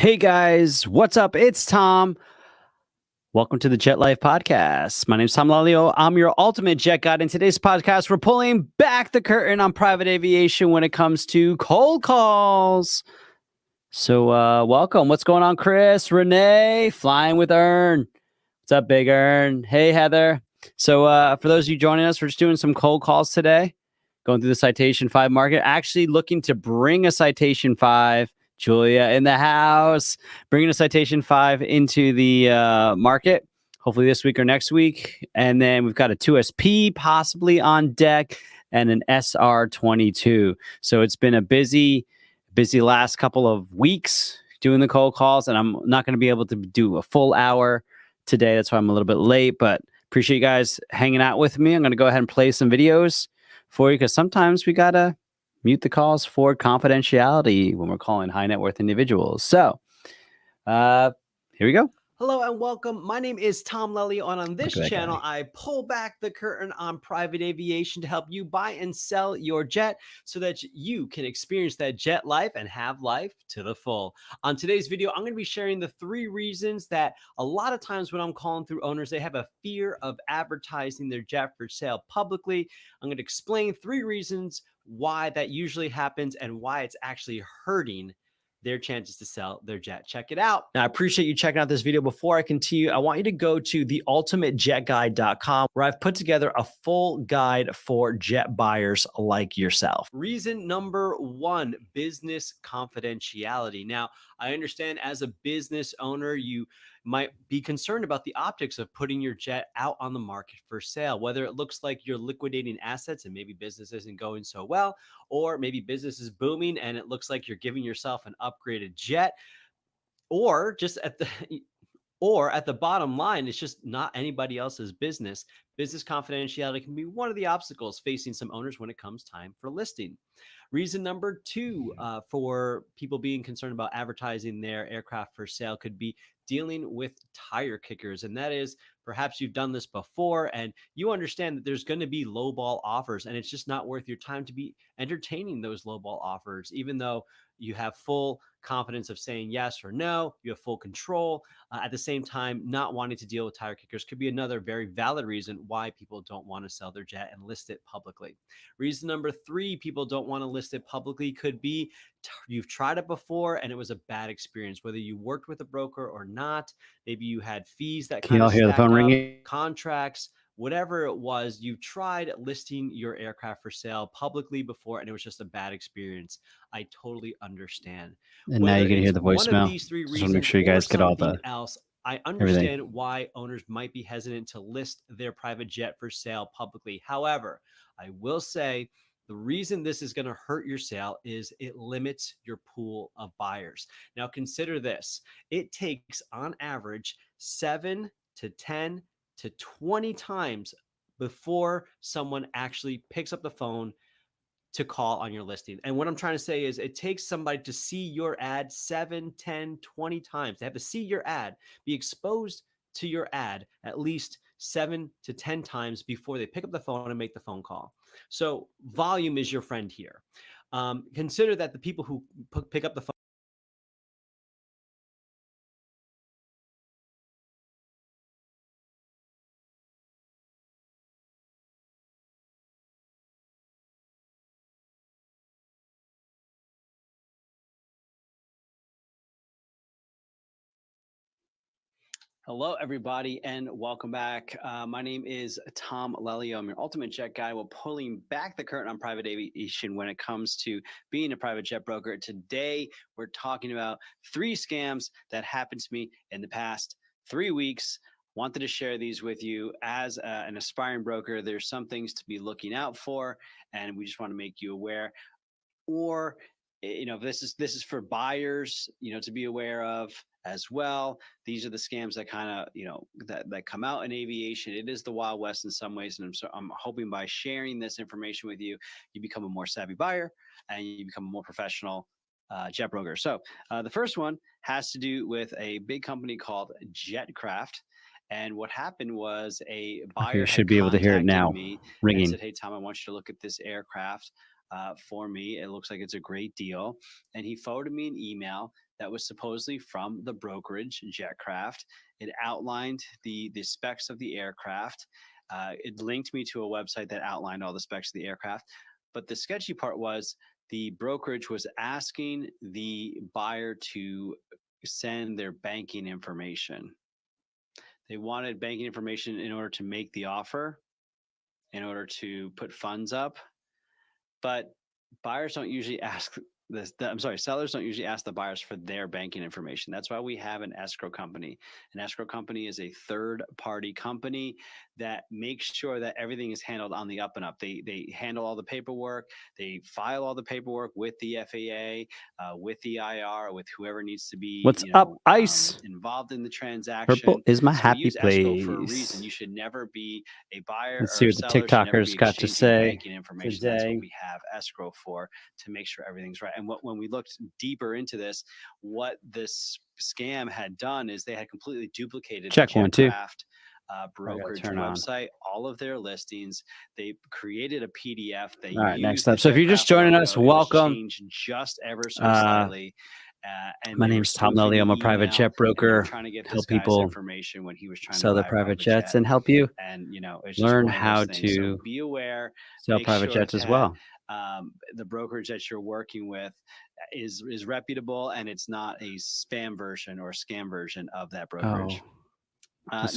Hey guys, what's up? It's Tom. Welcome to the Jet Life Podcast. My name is Tom Lalio. I'm your ultimate jet guide. In today's podcast, we're pulling back the curtain on private aviation when it comes to cold calls. So welcome. What's going on, Chris? Renee, flying with Ern. What's up, Big Ern? Hey, Heather. So for those of you joining us, we're just doing some cold calls today, going through the Citation 5 market, actually looking to bring a Citation 5. Julia in the house, bringing a Citation 5 into the market, hopefully this week or next week. And then we've got a 2SP possibly on deck and an SR22. So it's been a busy last couple of weeks doing the cold calls, and I'm not going to be able to do a full hour today. That's why I'm a little bit late, but appreciate you guys hanging out with me. I'm going to go ahead and play some videos for you because sometimes we got to mute the calls for confidentiality when we're calling high net worth individuals. So here we go. Hello and welcome. My name is Tom Lelio, and on this channel, I pull back the curtain on private aviation to help you buy and sell your jet so that you can experience that jet life and have life to the full. On today's video, I'm going to be sharing the 3 reasons that a lot of times when I'm calling through owners, they have a fear of advertising their jet for sale publicly. I'm going to explain 3 reasons why that usually happens and why it's actually hurting their chances to sell their jet. Check it out. Now, I appreciate you checking out this video. Before I continue, I want you to go to theultimatejetguide.com, where I've put together a full guide for jet buyers like yourself. Reason number 1, business confidentiality. Now, I understand as a business owner, you might be concerned about the optics of putting your jet out on the market for sale, whether it looks like you're liquidating assets and maybe business isn't going so well, or maybe business is booming and it looks like you're giving yourself an upgraded jet, or just at the bottom line, it's just not anybody else's business. Business confidentiality can be one of the obstacles facing some owners when it comes time for listing. Reason number 2 for people being concerned about advertising their aircraft for sale could be dealing with tire kickers. And that is, perhaps you've done this before and you understand that there's going to be lowball offers, and it's just not worth your time to be entertaining those lowball offers, even though you have full confidence of saying yes or no, you have full control. At the same time, not wanting to deal with tire kickers could be another very valid reason why people don't want to sell their jet and list it publicly. Reason number 3 people don't want to list it publicly could be you've tried it before and it was a bad experience, whether you worked with a broker or not. Maybe you had fees that kind of stacked up, contracts, whatever it was. You tried listing your aircraft for sale publicly before and it was just a bad experience. I totally understand. And now you can hear the voicemail. One of these 3 reasons, make sure you guys get all the else, I understand why owners might be hesitant to list their private jet for sale publicly. However, I will say the reason this is going to hurt your sale is it limits your pool of buyers. Now, consider this. It takes, on average, 7 to 10 to 20 times before someone actually picks up the phone to call on your listing. And what I'm trying to say is it takes somebody to see your ad 7, 10, 20 times. They have to see your ad, be exposed to your ad at least 7 to 10 times before they pick up the phone and make the phone call. So volume is your friend here. Consider that the people who pick up the phone Hello, everybody, and welcome back. My name is Tom Lelio. I'm your ultimate jet guy. We're pulling back the curtain on private aviation when it comes to being a private jet broker. Today, we're talking about 3 scams that happened to me in the past 3 weeks. Wanted to share these with you as an aspiring broker. There's some things to be looking out for, and we just want to make you aware. Or this is for buyers, to be aware of as well. These are the scams that kind of, that come out in aviation. It is the Wild West in some ways. And I'm hoping by sharing this information with you, you become a more savvy buyer and you become a more professional jet broker. So the first one has to do with a big company called Jetcraft. And what happened was a buyer should be able to hear it now. Ringing. And said, "Hey, Tom, I want you to look at this aircraft for me. It looks like it's a great deal." And he forwarded me an email that was supposedly from the brokerage Jetcraft. It outlined the specs of the aircraft. It linked me to a website that outlined all the specs of the aircraft. But the sketchy part was the brokerage was asking the buyer to send their banking information. They wanted banking information in order to make the offer, in order to put funds up. But buyers don't usually ask sellers don't usually ask the buyers for their banking information. That's why we have an escrow company. An escrow company is a third-party company that makes sure that everything is handled on the up and up. They handle all the paperwork. They file all the paperwork with the FAA, with the IR, with whoever needs to be What's up, ICE? Involved in the transaction. Purple is my So happy place. For a reason. place. You should never be a buyer Let's or see a what the seller. Should never TikTokers be got to exchanging say banking information. That's today. what we have escrow for, to make sure everything's right. And when we looked deeper into this, what this scam had done is they had completely duplicated Check the one, two. Jetcraft brokerage website, all of their listings. They created a PDF. They all right, next up. So if you're just joining us, welcome. Changed just ever so slightly. And my name's Tom Lally. I'm a private jet broker. Trying to get help people information when he was trying sell to their private jets and help you and it's learn how to so be aware, sell private jets as well. The brokerage that you're working with is reputable, and it's not a spam version or scam version of that brokerage.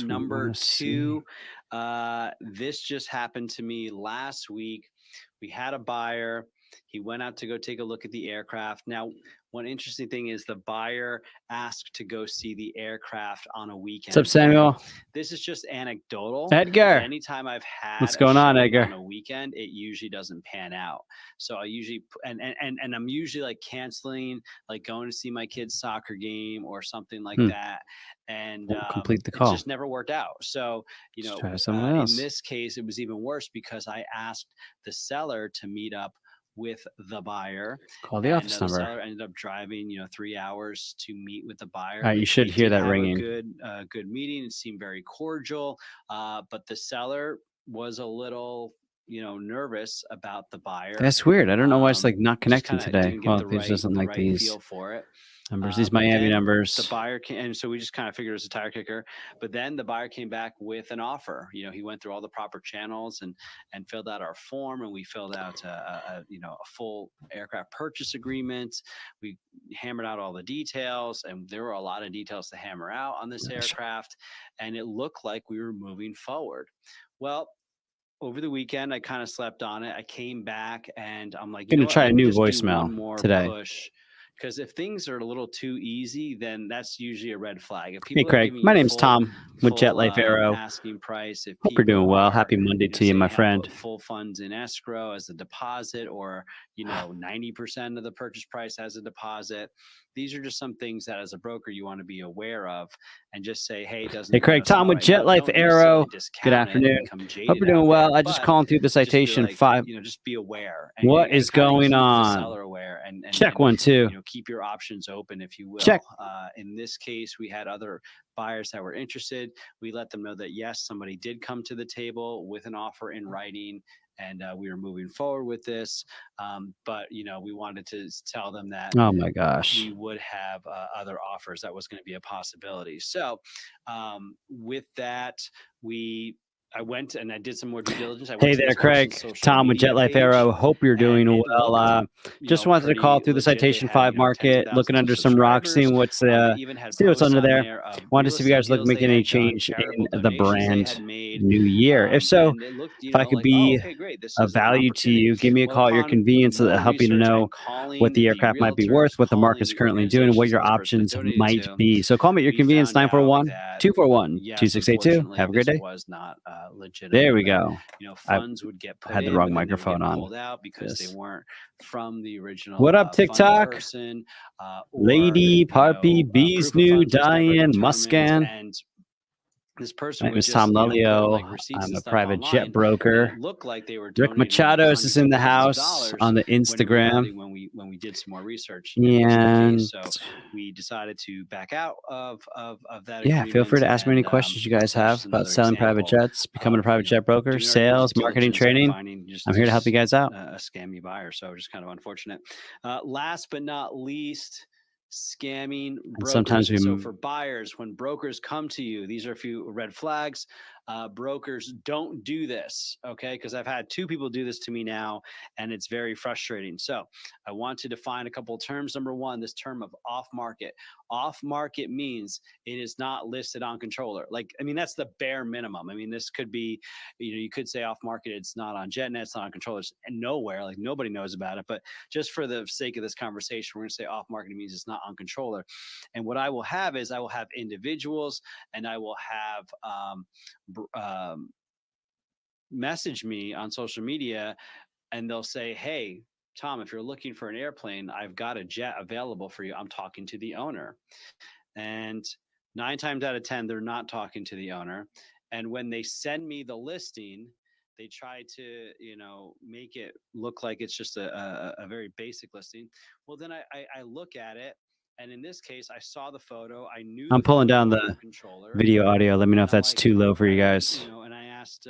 Number two, this just happened to me last week. We had a buyer. He went out to go take a look at the aircraft. Now, one interesting thing is the buyer asked to go see the aircraft on a weekend. What's up, Samuel? This is just anecdotal. Edgar. Anytime I've had what's going on, Edgar? On a weekend, it usually doesn't pan out. So I usually and I'm usually like canceling, like going to see my kid's soccer game or something like that. And complete the call. It just never worked out. So in this case, it was even worse because I asked the seller to meet up with the buyer. Call the office number. The seller ended up driving 3 hours to meet with the buyer. All right, you should hear that ringing. Good meeting. It seemed very cordial, but the seller was a little nervous about the buyer. That's weird. I don't know why it's like not connecting today. Well, this doesn't like these feel for it. Numbers, these Miami numbers. The buyer came, and so we just kind of figured it was a tire kicker. But then the buyer came back with an offer. He went through all the proper channels and filled out our form, and we filled out a full aircraft purchase agreement. We hammered out all the details, and there were a lot of details to hammer out on this aircraft, and it looked like we were moving forward. Well, over the weekend, I kind of slept on it. I came back, and I'm like, going to try a new voicemail today. Because if things are a little too easy, then that's usually a red flag. If hey, Craig. My name's Tom with Jet Life Aero. Asking price. If hope you're doing well. Happy Monday to you, my friend. Full funds in escrow as a deposit, or 90% of the purchase price as a deposit. These are just some things that, as a broker, you want to be aware of, and just say, "Hey, doesn't." Hey, Craig. Tom with Jet Life Aero. Good afternoon. Hope you're doing well. I just calling through the citation 5. Just be aware. What is going on? Aware and check 1, 2. Keep your options open, if you will. Check. In this case, we had other buyers that were interested. We let them know that yes, somebody did come to the table with an offer in writing, and we were moving forward with this. But we wanted to tell them that, oh my gosh, we would have other offers. That was going to be a possibility. So with that, I went and I did some more due diligence. Hey there, Craig. Tom with Jet Life Aero. Hope you're doing well. Just wanted to call through the Citation 5 market, looking under some rocks, seeing what's under there. Wanted to see if you guys look making any change in the brand new year. If so, if I could be of value to you, give me a call at your convenience so that will help you to know what the aircraft might be worth, what the market's currently doing, and what your options might be. So call me at your convenience, 941-241-2682. Have a great day. Legitimate. There we go. Funds would get put had the wrong microphone on out because they weren't from the original. What up, TikTok? Person, Lady Parpy, Bees New, Diane, Muscan. And this person my name is Tom Lallio. I'm a private jet broker. Looked like they were Rick Machados is in the house on the Instagram. When we did some more research, and so we decided to back out of that. Yeah, feel free to ask me any questions you guys have about selling private jets, becoming a private jet broker, sales, marketing, training. I'm here to help you guys out. A scammy buyer, so just kind of unfortunate. Last but not least, scamming brokers. Sometimes so for buyers, when brokers come to you, these are a few red flags. Brokers don't do this, okay? Because I've had 2 people do this to me now, and it's very frustrating. So I want to define a couple of terms. Number 1, this term of off market. Off market means it is not listed on controller. Like, I mean, that's the bare minimum. I mean, this could be, you could say off market, it's not on JetNet, it's not on controllers, and nowhere, like nobody knows about it. But just for the sake of this conversation, we're going to say off market means it's not on controller. And what I will have is I will have individuals, and I will have message me on social media, and they'll say, hey, Tom, if you're looking for an airplane, I've got a jet available for you. I'm talking to the owner. And 9 times out of 10, they're not talking to the owner. And when they send me the listing, they try to, make it look like it's just a very basic listing. Well, then I look at it. And in this case, I saw the photo. I knew I'm pulling down the controller. video audio. Let me know if that's too low for you guys. And I asked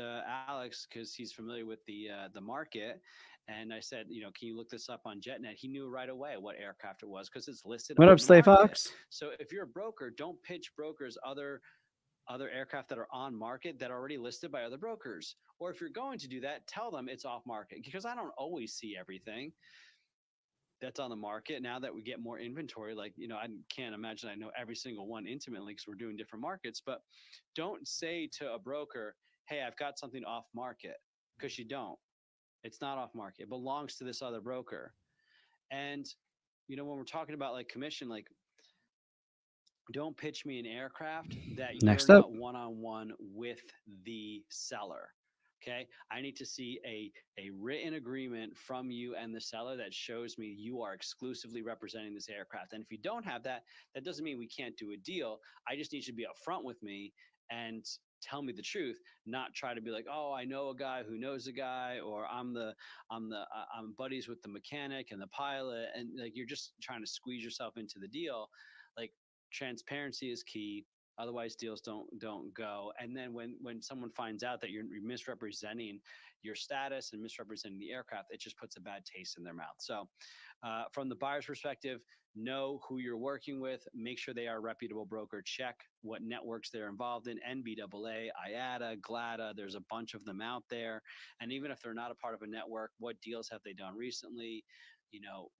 Alex, because he's familiar with the market. And I said, can you look this up on JetNet? He knew right away what aircraft it was because it's listed. What up, Slay Fox? So if you're a broker, don't pitch brokers other aircraft that are on market that are already listed by other brokers. Or if you're going to do that, tell them it's off market, because I don't always see everything that's on the market. Now that we get more inventory, like, I can't imagine I know every single one intimately because we're doing different markets. But don't say to a broker, hey, I've got something off market, because you don't. It's not off market. It belongs to this other broker. And, when we're talking about like commission, like, don't pitch me an aircraft that you're not one-on-one with the seller. Okay. I need to see a written agreement from you and the seller that shows me you are exclusively representing this aircraft. And if you don't have that, that doesn't mean we can't do a deal. I just need you to be upfront with me and tell me the truth, not try to be like, oh, I know a guy who knows a guy, or I'm buddies with the mechanic and the pilot. And like, you're just trying to squeeze yourself into the deal. Like, transparency is key. Otherwise, deals don't go. And then when someone finds out that you're misrepresenting your status and misrepresenting the aircraft, it just puts a bad taste in their mouth. So from the buyer's perspective, know who you're working with. Make sure they are a reputable broker. Check what networks they're involved in. NBAA, IATA, GLADA, there's a bunch of them out there. And even if they're not a part of a network, what deals have they done recently?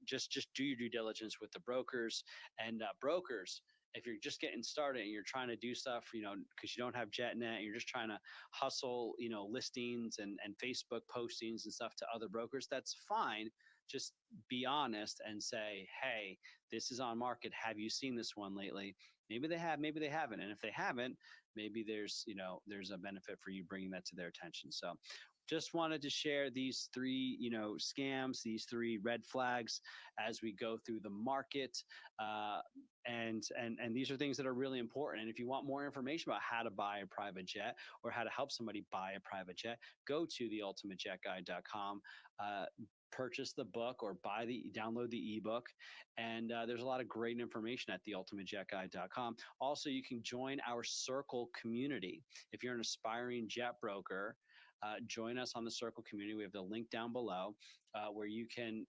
Just do your due diligence with the brokers. And brokers, if you're just getting started and you're trying to do stuff, because you don't have JetNet and you're just trying to hustle, listings and Facebook postings and stuff to other brokers, that's fine. Just be honest and say, hey, this is on market. Have you seen this one lately? Maybe they have, maybe they haven't. And if they haven't, maybe there's a benefit for you bringing that to their attention. So just wanted to share these 3, scams, these 3 red flags as we go through the market. And these are things that are really important. And if you want more information about how to buy a private jet or how to help somebody buy a private jet, go to theultimatejetguide.com. Purchase the book or download the ebook. And there's a lot of great information at theultimatejetguide.com. Also, you can join our Circle community. If you're an aspiring jet broker, join us on the Circle community. We have the link down below where you can,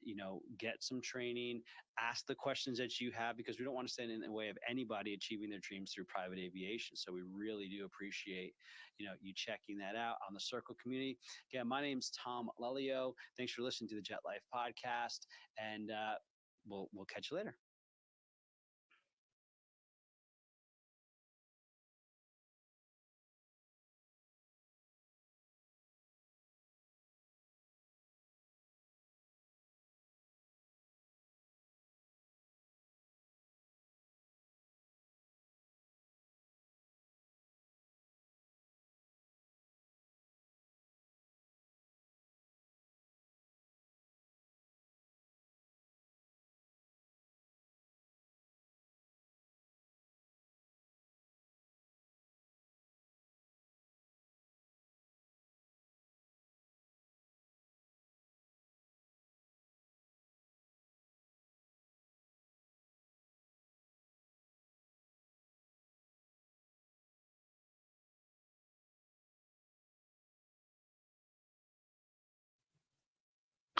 get some training, ask the questions that you have, because we don't want to stand in the way of anybody achieving their dreams through private aviation. So we really do appreciate, you checking that out on the Circle community. Again, my name's Tom Lelio. Thanks for listening to the Jet Life podcast, and we'll catch you later.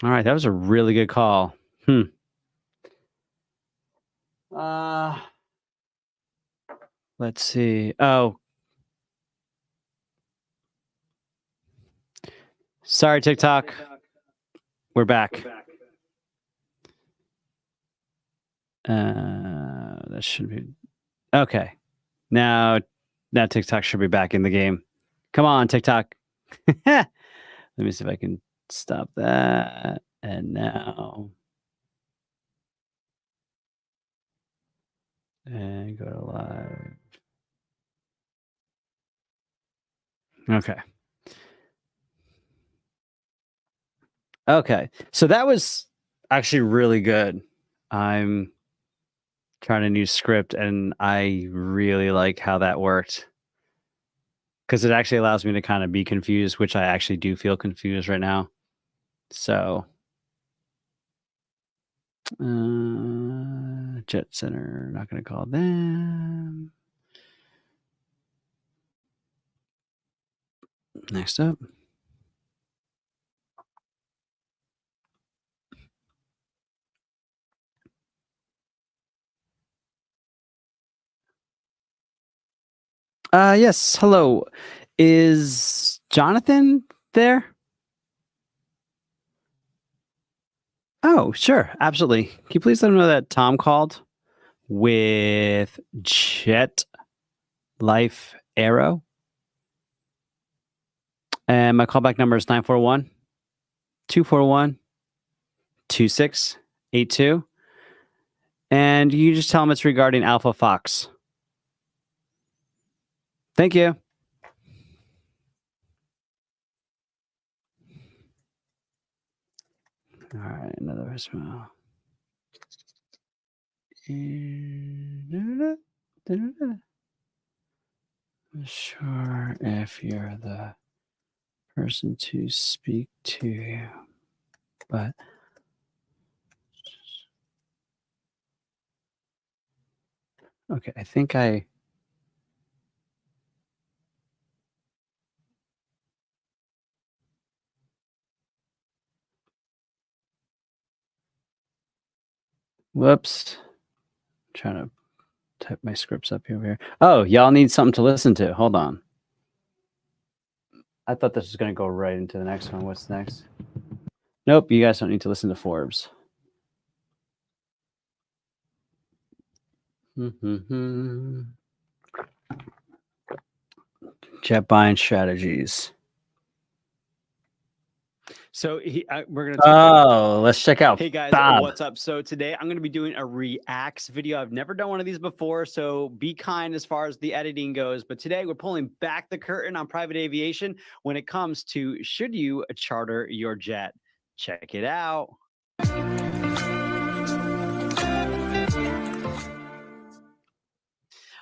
All right, that was a really good call. Let's see. Oh, sorry, TikTok. We're back. That should be okay. Now TikTok should be back in the game. Come on, TikTok. Let me see if I can stop that. And now, and go to live. Okay. Okay. So that was actually really good. I'm trying a new script and I really like how that worked. Because it actually allows me to kind of be confused, which I actually do feel confused right now. So, Jet Center, not going to call them. Next up. Yes. Hello. Is Jonathan there? Oh, sure. Absolutely. Can you please let him know that Tom called with Jet Life Arrow? And my callback number is 941 241 2682. And you just tell him it's regarding Alpha Fox. Thank you. All right, another voicemail. Sure, if you're the person to speak to, but okay, I think I. Whoops. I'm trying to type my scripts up here. Oh, y'all need something to listen to. Hold on. I thought this was going to go right into the next one. What's next? Nope, you guys don't need to listen to Forbes. Jet buying strategies. So we're going to talk let's check out. Hey guys, Bob. What's up? So today I'm going to be doing a reacts video. I've never done one of these before, so be kind as far as the editing goes. But today we're pulling back the curtain on private aviation when it comes to should you charter your jet. Check it out.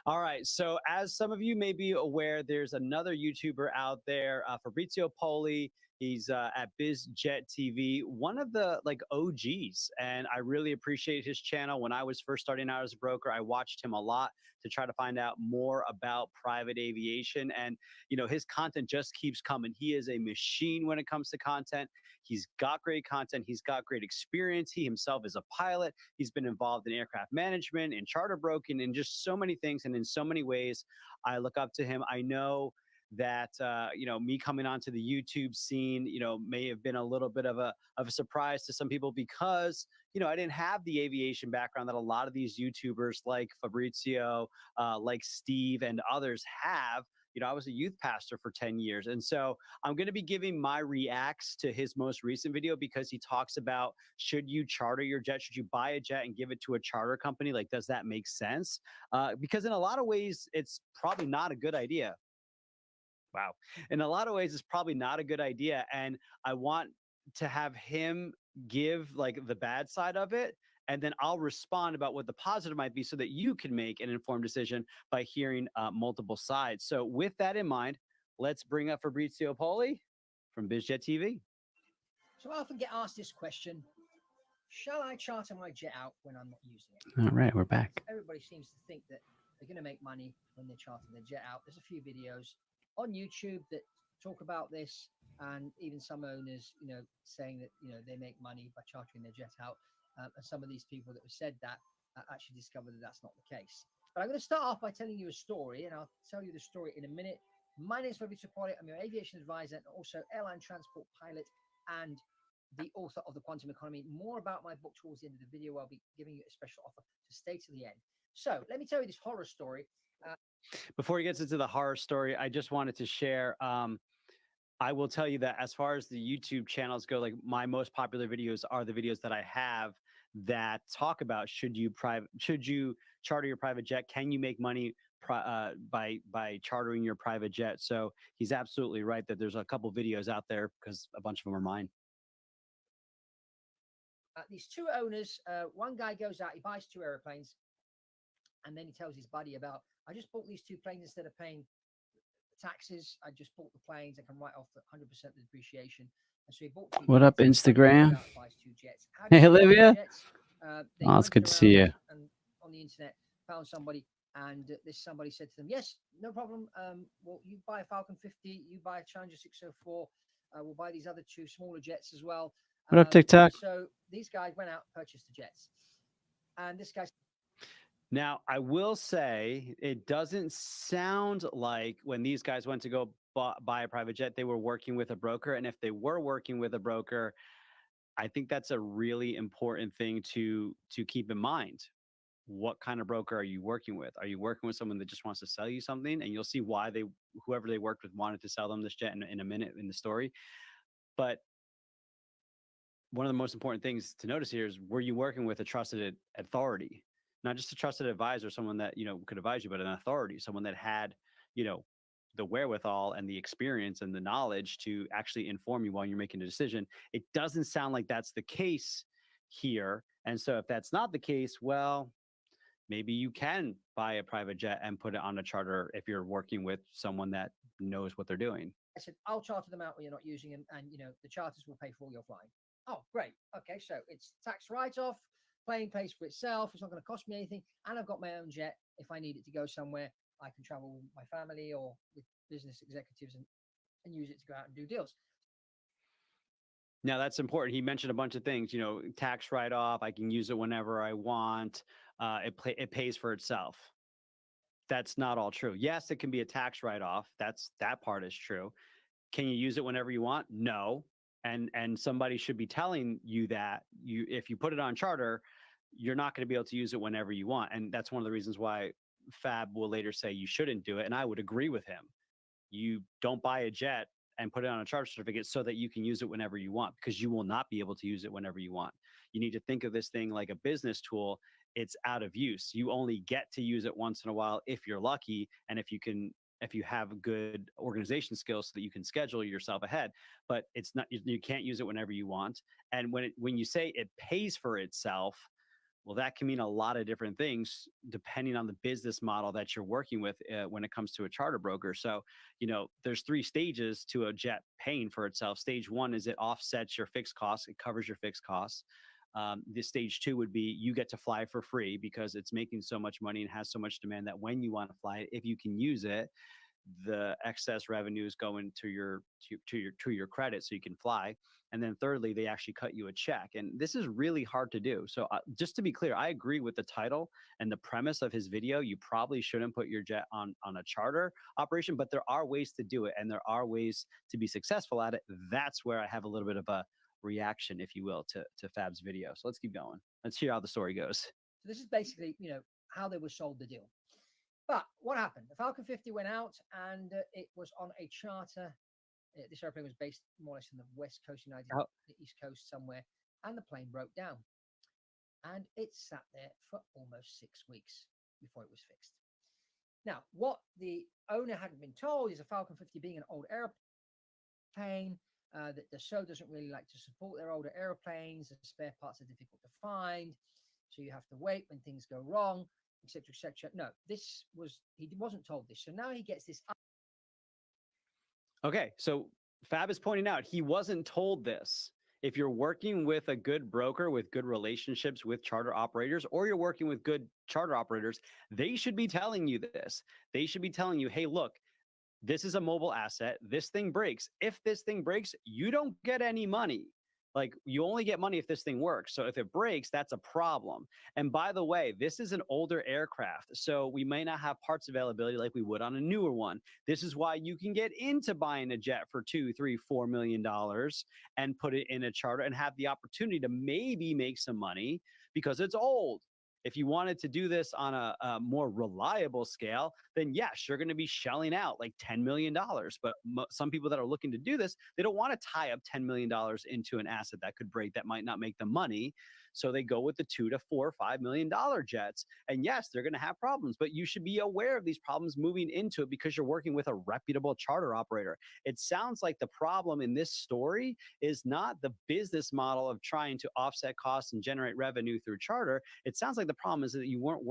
All right. So as some of you may be aware, there's another YouTuber out there, Fabrizio Poli. He's at BizJet TV, one of the OGs, and I really appreciate his channel. When I was first starting out as a broker, I watched him a lot to try to find out more about private aviation, and his content just keeps coming. He is a machine when it comes to content. He's got great content. He's got great experience. He himself is a pilot. He's been involved in aircraft management and charter broking and just so many things. And in so many ways, I look up to him. I know that me coming onto the YouTube scene, may have been a little bit of a surprise to some people because I didn't have the aviation background that a lot of these YouTubers like Fabrizio, like Steve, and others have. I was a youth pastor for 10 years. And so I'm going to be giving my reacts to his most recent video because he talks about, should you charter your jet? Should you buy a jet and give it to a charter company? Does that make sense? Because in a lot of ways, it's probably not a good idea. Wow. In a lot of ways, it's probably not a good idea. And I want to have him give the bad side of it. And then I'll respond about what the positive might be so that you can make an informed decision by hearing multiple sides. So with that in mind, let's bring up Fabrizio Poli from BizJet TV. So I often get asked this question, shall I charter my jet out when I'm not using it? All right, we're back. Everybody seems to think that they're going to make money when they're chartering their jet out. There's a few videos on YouTube that talk about this, and even some owners, saying that, they make money by chartering their jet out. And some of these people that have said that actually discovered that that's not the case. But I'm going to start off by telling you a story, and I'll tell you the story in a minute. My name is Fabrizio Polli. I'm your aviation advisor and also airline transport pilot and the author of The Quantum Economy. More about my book towards the end of the video. I'll be giving you a special offer to stay to the end. So let me tell you this horror story. Before he gets into the horror story, I just wanted to share. I will tell you that as far as the YouTube channels go, like my most popular videos are the videos that I have that talk about should you charter your private jet? Can you make money by chartering your private jet? So he's absolutely right that there's a couple videos out there because a bunch of them are mine. These two owners, one guy goes out, he buys 2 airplanes, and then he tells his buddy about, I just bought these 2 planes instead of paying taxes. I just bought the planes. I can write off the 100% of the depreciation. And so he bought 2 What jets, up, Instagram? buys 2 jets. Hey, Olivia. Oh, it's good to see you. And on the internet, found somebody, and this somebody said to them, yes, no problem. Well, you buy a Falcon 50, you buy a Challenger 604. We'll buy these other 2 smaller jets as well. What up, TikTok? So these guys went out and purchased the jets. And this guy. Now, I will say it doesn't sound like when these guys went to go buy a private jet, they were working with a broker. And if they were working with a broker, I think that's a really important thing to keep in mind. What kind of broker are you working with? Are you working with someone that just wants to sell you something? And you'll see why whoever they worked with wanted to sell them this jet in a minute in the story. But one of the most important things to notice here is, were you working with a trusted authority? Not just a trusted advisor, someone that, could advise you, but an authority, someone that had, the wherewithal and the experience and the knowledge to actually inform you while you're making a decision. It doesn't sound like that's the case here. And so if that's not the case, well, maybe you can buy a private jet and put it on a charter if you're working with someone that knows what they're doing. I said, I'll charter them out when you're not using them, and the charters will pay for all your flying. Oh, great. Okay, so it's tax write-off. Plane pays for itself. It's not going to cost me anything, and I've got my own jet. If I need it to go somewhere, I can travel with my family or with business executives and use it to go out and do deals. Now, that's important. He mentioned a bunch of things, tax write-off. I can use it whenever I want. It pays for itself. That's not all true. Yes, it can be a tax write-off. That part is true. Can you use it whenever you want? No. And somebody should be telling you that if you put it on charter, you're not going to be able to use it whenever you want. And that's one of the reasons why Fab will later say you shouldn't do it. And I would agree with him. You don't buy a jet and put it on a charter certificate so that you can use it whenever you want, because you will not be able to use it whenever you want. You need to think of this thing like a business tool. It's out of use. You only get to use it once in a while if you're lucky, and if you have good organization skills so that you can schedule yourself ahead. But it's not, you can't use it whenever you want. And when you say it pays for itself, well, that can mean a lot of different things depending on the business model that you're working with when it comes to a charter broker. So, there's 3 stages to a jet paying for itself. Stage 1 is it offsets your fixed costs. It covers your fixed costs. The stage 2 would be you get to fly for free because it's making so much money and has so much demand that when you want to fly it, if you can use it, the excess revenues go into your credit so you can fly. And then thirdly, they actually cut you a check. And this is really hard to do. So just to be clear, I agree with the title and the premise of his video. You probably shouldn't put your jet on a charter operation, but there are ways to do it and there are ways to be successful at it. That's where I have a little bit of a reaction, if you will, to Fab's video. So let's keep going. Let's hear how the story goes. So this is basically, how they were sold the deal. But what happened? The Falcon 50 went out and it was on a charter. This airplane was based more or less in the West Coast, the East Coast somewhere, and the plane broke down. And it sat there for almost 6 weeks before it was fixed. Now, what the owner hadn't been told is a Falcon 50 being an old airplane, that the show doesn't really like to support their older airplanes. The spare parts are difficult to find, so you have to wait when things go wrong, etc., etc. No, he wasn't told this. So now he gets this. Okay, so Fab is pointing out he wasn't told this. If you're working with a good broker with good relationships with charter operators, or you're working with good charter operators, they should be telling you this. They should be telling you, hey, look, this is a mobile asset. This thing breaks. If this thing breaks, you don't get any money. Like, you only get money if this thing works. So if it breaks, that's a problem. And by the way, this is an older aircraft, so we may not have parts availability like we would on a newer one. This is why you can get into buying a jet for $2, $3, $4 million and put it in a charter and have the opportunity to maybe make some money because it's old. If you wanted to do this on a more reliable scale, then yes, you're going to be shelling out like $10 million. But some people that are looking to do this, they don't want to tie up $10 million into an asset that could break, that might not make them money. So they go with the $2 to $4 or $5 million jets. And yes, they're going to have problems, but you should be aware of these problems moving into it because you're working with a reputable charter operator. It sounds like the problem in this story is not the business model of trying to offset costs and generate revenue through charter. It sounds like the problem is that they weren't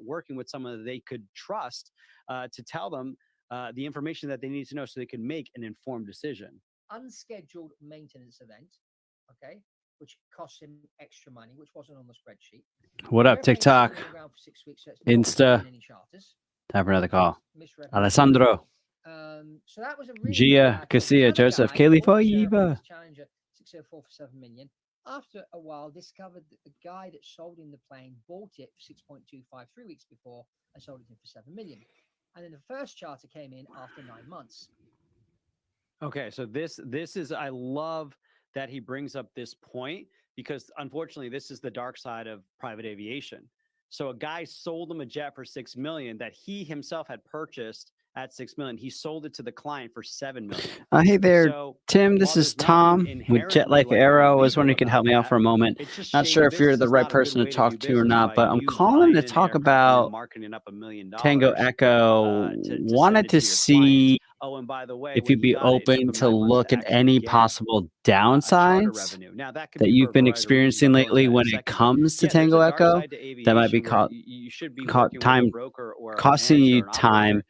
working with someone that they could trust to tell them the information that they need to know so they can make an informed decision. Unscheduled maintenance event, okay, which cost him extra money, which wasn't on the spreadsheet. What up, TikTok? Insta. Time for another call. Alessandro. So that was a really Gia, Casilla, Joseph, Kaylee Foiva. Challenger 604 for 7 million. After a while, discovered that the guy that sold him the plane bought it for 6.25 3 weeks before and sold it him for 7 million. And then the first charter came in after 9 months. Okay, so this is, I love that he brings up this point because unfortunately this is the dark side of private aviation. So a guy sold him a jet for 6 million that he himself had purchased at 6 million. He sold it to the client for 7 million. Hey there, so, Tim. This is Tom with Jet Life Aero. I was wondering if you could help me out for a moment. Not sure if you're the right person to talk to or not, but I'm calling to talk about Tango Echo. Wanted to see oh, and by the way, if you'd be open to look at any possible downsides that you've been experiencing lately when it comes to Tango Echo that might be costing you time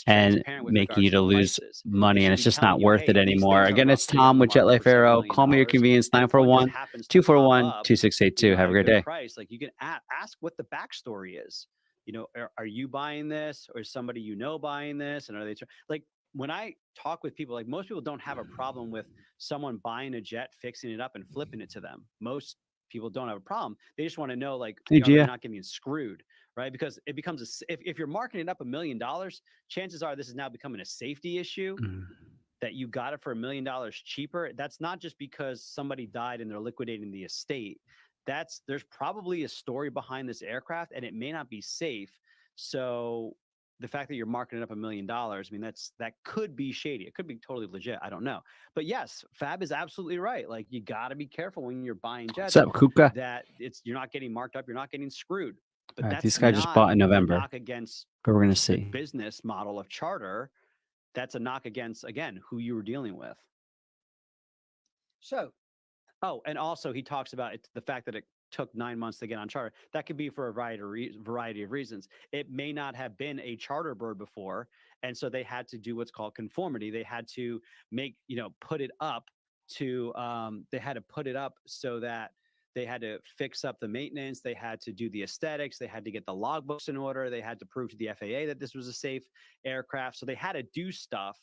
and making you to lose money, and it's just not worth it anymore. Again, it's Tom with Jet Life Aero. Call me your convenience, 941-241-2682. Have a great day. Like, you can ask what the backstory is. You know, are you buying this, or is somebody you know buying this, and are they like? When I talk with people, like, most people don't have a problem with someone buying a jet, fixing it up, and flipping it to them. Most people don't have a problem. They just want to know, like, you're not getting screwed, right? Because it becomes if you're marketing it up $1 million, chances are this is now becoming a safety issue. That you got it for $1 million cheaper. That's not just because somebody died and they're liquidating the estate. There's probably a story behind this aircraft, and it may not be safe. So the fact that you're marketing up $1 million, I mean, that could be shady. It could be totally legit. I don't know. But yes, Fab is absolutely right. Like, you got to be careful when you're buying jets. What's up, Kuka? That you're not getting marked up. You're not getting screwed. But right, this guy just bought in November. Knock against but we're going to see. Business model of charter. That's a knock against, again, who you were dealing with. So. Oh, and also he talks about the fact that it took 9 months to get on charter. That could be for a variety of reasons. It may not have been a charter bird before, and so they had to do what's called conformity. They had to put it up to so that they had to fix up the maintenance. They had to do the aesthetics. They had to get the logbooks in order. They had to prove to the FAA that this was a safe aircraft. So they had to do stuff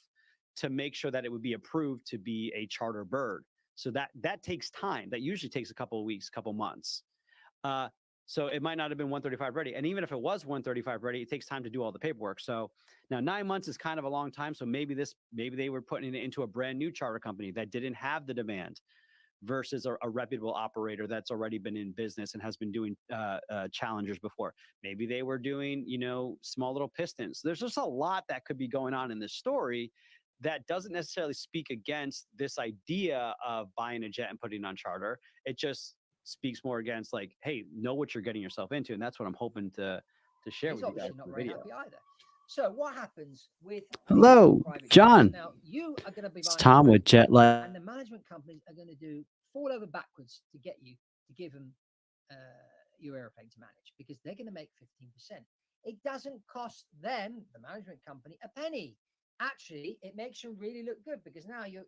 to make sure that it would be approved to be a charter bird. So that takes time. That usually takes a couple of weeks, couple months. So it might not have been 135 ready. And even if it was 135 ready, it takes time to do all the paperwork. So now 9 months is kind of a long time. So maybe they were putting it into a brand new charter company that didn't have the demand versus a reputable operator that's already been in business and has been doing challengers before. Maybe they were doing, small little pistons. There's just a lot that could be going on in this story that doesn't necessarily speak against this idea of buying a jet and putting it on charter. It just speaks more against, like, hey, know what you're getting yourself into. And that's what I'm hoping to share with you guys. Not very happy either. So what happens with hello, John? Now, you are going to be it's Tom with Jet Life. And the management companies are going to fall over backwards to get you to give them your airplane to manage, because they're going to make 15%. It doesn't cost them, the management company, a penny. Actually, it makes you really look good, because now you're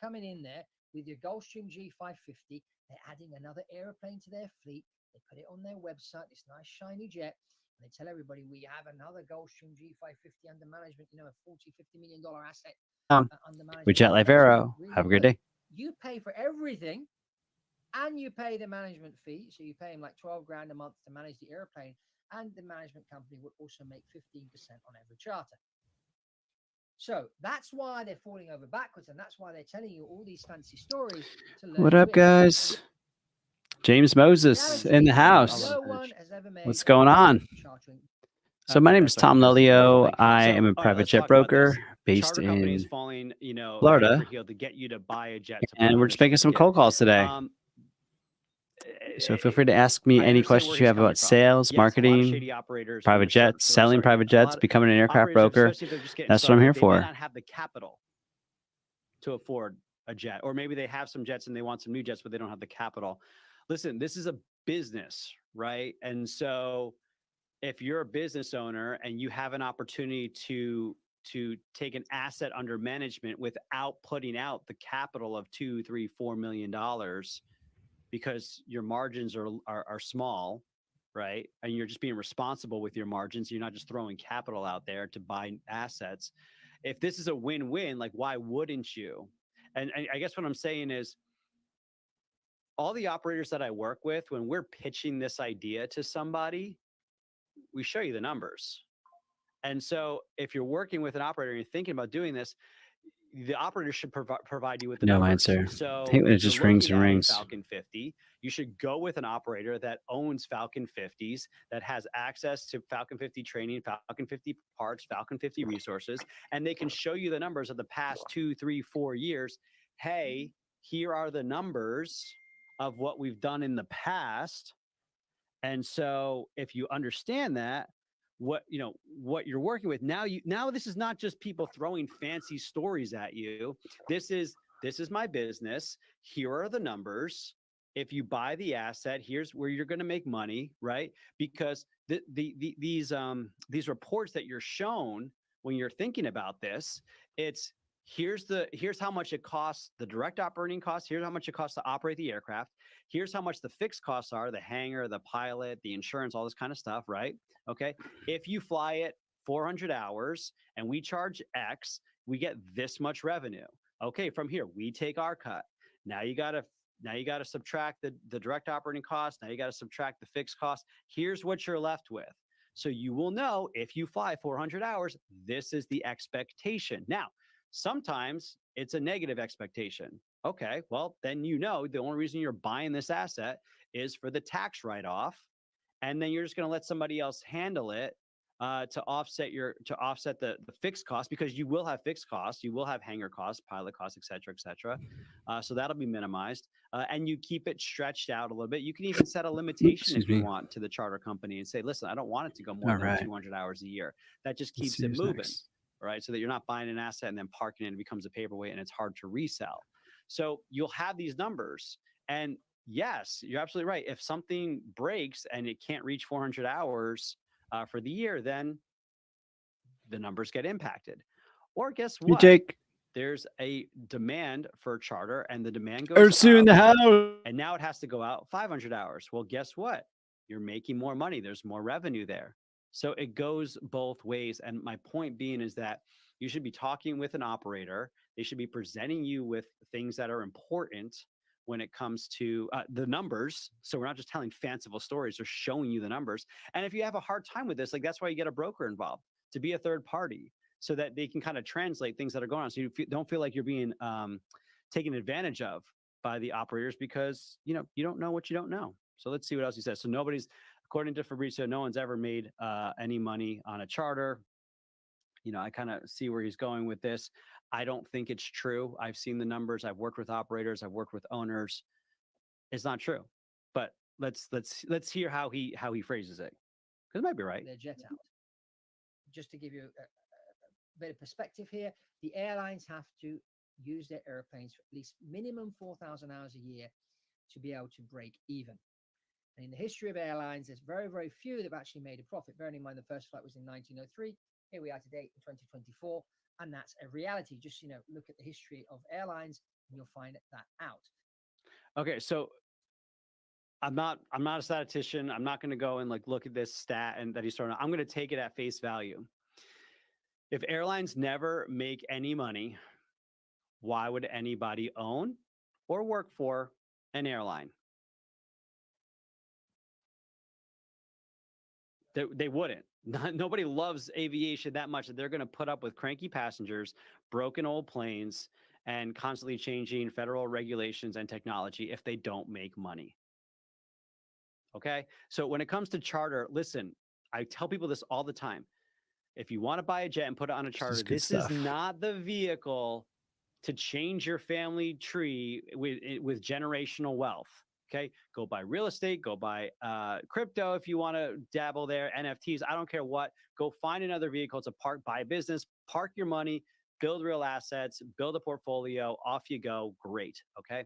coming in there with your Gulfstream G550. They're adding another airplane to their fleet. They put it on their website, this nice shiny jet, and they tell everybody we have another Gulfstream G550 under management. A $40-50 million asset under management. With Jet Life Aero. Have a great day. you pay for everything and you pay the management fee. So you pay him like 12 grand a month to manage the airplane, and the management company would also make 15% on every charter. So that's why they're falling over backwards, and that's why they're telling you all these fancy stories. What up, guys? James Moses in the house. What's going on? So my name is Tom Lelio. I am a private jet broker based in Florida, and we're just making some cold calls today. So feel free to ask me any questions you have about sales, marketing, private jets, selling private jets, becoming an aircraft broker. That's what I'm here for. They may not have the capital to afford a jet, or maybe they have some jets and they want some new jets, but they don't have the capital. Listen, this is a business, right? And so if you're a business owner and you have an opportunity to take an asset under management without putting out the capital of $2, $3, $4 million, because your margins are small, right? And you're just being responsible with your margins. You're not just throwing capital out there to buy assets. If this is a win-win, like, why wouldn't you? And I guess what I'm saying is, all the operators that I work with, when we're pitching this idea to somebody, we show you the numbers. And so if you're working with an operator and you're thinking about doing this, the operator should provide you with the numbers. Answer. So it just rings and rings. Falcon 50, you should go with an operator that owns Falcon 50s, that has access to Falcon 50 training, Falcon 50 parts, Falcon 50 resources, and they can show you the numbers of the past 2, 3, 4 years. Hey, here are the numbers of what we've done in the past. And so if you understand that, what you're working with now, this is not just people throwing fancy stories at you. This is my business. Here are the numbers. If you buy the asset, here's where you're going to make money, right? Because these reports that you're shown when you're thinking about this, it's here's how much it costs, the direct operating costs. Here's how much it costs to operate the aircraft. Here's how much the fixed costs are, the hangar, the pilot, the insurance, all this kind of stuff, right? Okay. If you fly it 400 hours and we charge X, we get this much revenue. Okay. From here, we take our cut. Now you got to subtract the direct operating costs. Now you got to subtract the fixed costs. Here's what you're left with. So you will know, if you fly 400 hours, this is the expectation. Now, sometimes it's a negative expectation. Okay, well, then the only reason you're buying this asset is for the tax write-off, and then you're just going to let somebody else handle it to offset the fixed costs, because you will have fixed costs, you will have hangar costs, pilot costs, et cetera, et cetera. So that'll be minimized, and you keep it stretched out a little bit. You can even set a limitation if you want to the charter company and say, listen, I don't want it to go more than 200 hours a year. That just keeps it moving. Nice. Right? So that you're not buying an asset and then parking it and it becomes a paperweight and it's hard to resell. So you'll have these numbers. And yes, you're absolutely right. If something breaks and it can't reach 400 hours for the year, then the numbers get impacted. Or guess what? Jake, there's a demand for charter, and the demand goes up, in the house, and now it has to go out 500 hours. Well, guess what? You're making more money. There's more revenue there. So it goes both ways. And my point being is that you should be talking with an operator. They should be presenting you with things that are important when it comes to the numbers. So we're not just telling fanciful stories, they're showing you the numbers. And if you have a hard time with this, like, that's why you get a broker involved, to be a third party, so that they can kind of translate things that are going on. So you don't feel like you're being taken advantage of by the operators, because you don't know what you don't know. So let's see what else he says. So according to Fabrizio, no one's ever made any money on a charter. I kind of see where he's going with this. I don't think it's true. I've seen the numbers. I've worked with operators. I've worked with owners. It's not true. But let's hear how he phrases it, because it might be right. They're jet out. Just to give you a bit of perspective here, the airlines have to use their airplanes for at least minimum 4,000 hours a year to be able to break even. And in the history of airlines, there's very, very few that have actually made a profit. Bearing in mind, the first flight was in 1903. Here we are today in 2024. And that's a reality. Just, look at the history of airlines and you'll find that out. Okay. So I'm not a statistician. I'm not going to go and look at this stat and that he's throwing out. I'm going to take it at face value. If airlines never make any money, why would anybody own or work for an airline. They wouldn't. Nobody loves aviation that much that they're going to put up with cranky passengers, broken old planes, and constantly changing federal regulations and technology if they don't make money. Okay? So when it comes to charter, listen, I tell people this all the time. If you want to buy a jet and put it on a charter, this is not the vehicle to change your family tree with generational wealth. Okay, go buy real estate, go buy crypto if you want to dabble there, NFTs. I don't care what. Go find another vehicle to buy a business, park your money, build real assets, build a portfolio. Off you go. Great. Okay.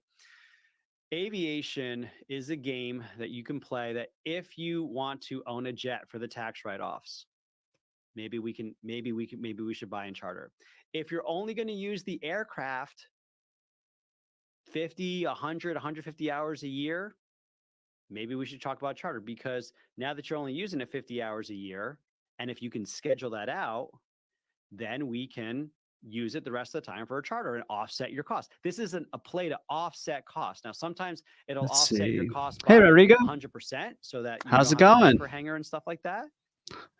Aviation is a game that you can play that if you want to own a jet for the tax write-offs, maybe we should buy and charter. If you're only going to use the aircraft 50, 100, 150 hours a year, maybe we should talk about charter, because now that you're only using it 50 hours a year, and if you can schedule that out, then we can use it the rest of the time for a charter and offset your cost. This isn't a play to offset cost. Now, sometimes it'll offset your cost by 100%, so that you how's it going for hangar and stuff like that.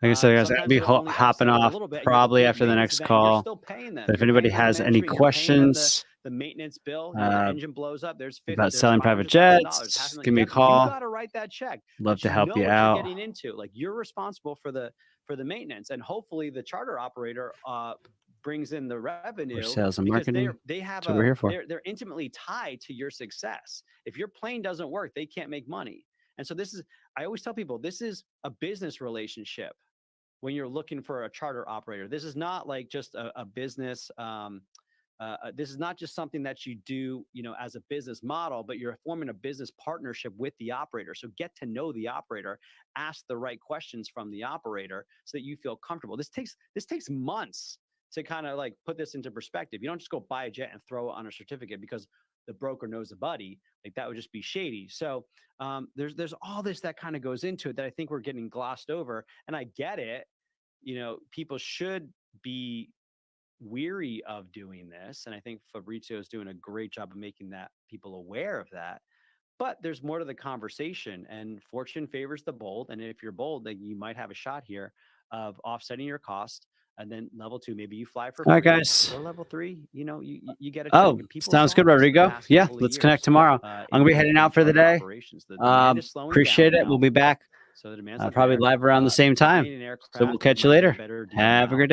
Like I said, guys, I'll be hopping off probably after the next call. So if anybody has any questions, the maintenance bill, the engine blows up, there's about selling private jets, give me a call. You got to write that check. Love to help you out. You're getting into, like, you're responsible for the maintenance, and hopefully the charter operator brings in the revenue. For sales and marketing. They have what we're here for. They're intimately tied to your success. If your plane doesn't work, they can't make money. And so I always tell people, this is a business relationship when you're looking for a charter operator. This is not like just a business. This is not just something that you do, as a business model, but you're forming a business partnership with the operator. So get to know the operator, ask the right questions from the operator so that you feel comfortable. This takes months to kind of like put this into perspective. You don't just go buy a jet and throw it on a certificate because the broker knows a buddy. Like, that would just be shady. So there's all this that kind of goes into it that I think we're getting glossed over. And I get it. People should be weary of doing this. And I think Fabrizio is doing a great job of making that people aware of that. But there's more to the conversation, and fortune favors the bold. And if you're bold, then you might have a shot here of offsetting your cost. And then level 2, maybe you fly for free. All right, guys. Or level 3, you get a check. Oh, sounds good, Rodrigo. Yeah, let's connect tomorrow. I'm going to be heading out for the day. Appreciate it. We'll be back probably live around the same time. So we'll catch you later. Have a good day.